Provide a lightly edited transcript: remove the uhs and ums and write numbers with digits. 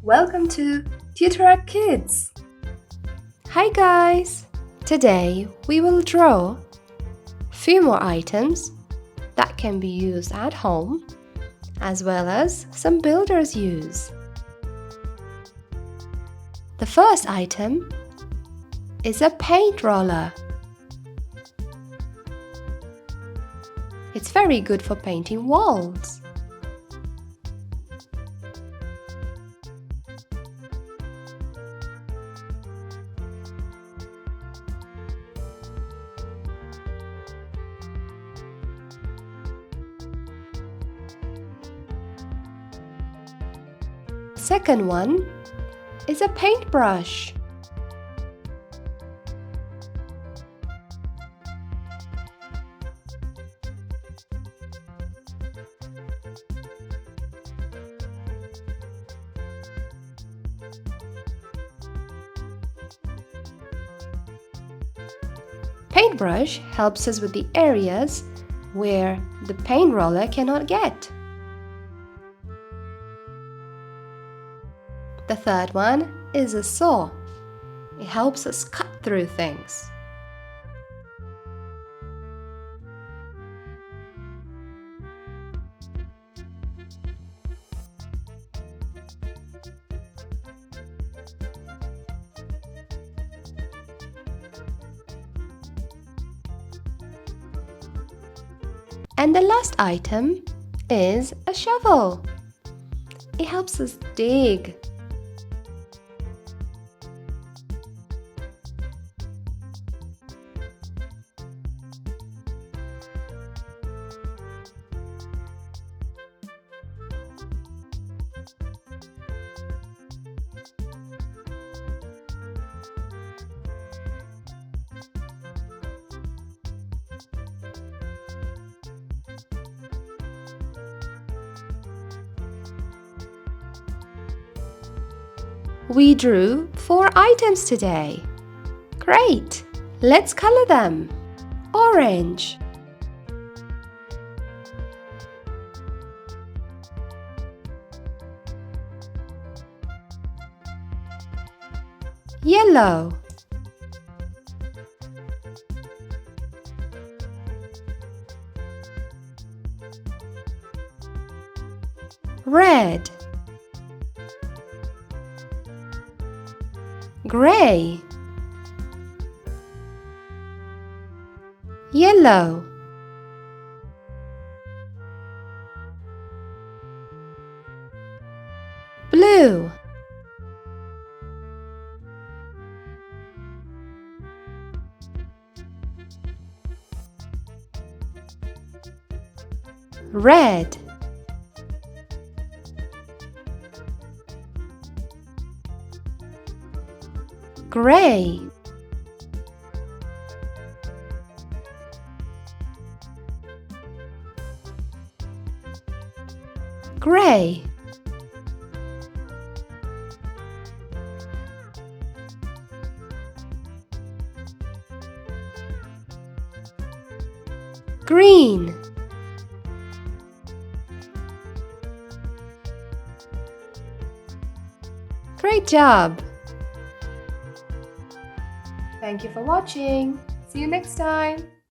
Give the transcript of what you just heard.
Welcome to Tutorak Kids. Hi guys! Today we will draw a few more items that can be used at home as well as some builders use. The first item is a paint roller. It's very good for painting walls. Second one is a paintbrush. Paintbrush helps us with the areas where the paint roller cannot get. The third one is a saw. It helps us cut through things. And the last item is a shovel. It helps us dig. We drew 4 items today. Great! Let's color them. Orange, yellow, red, gray, yellow, blue, red, gray, gray, green, great job! Thank you for watching. See you next time.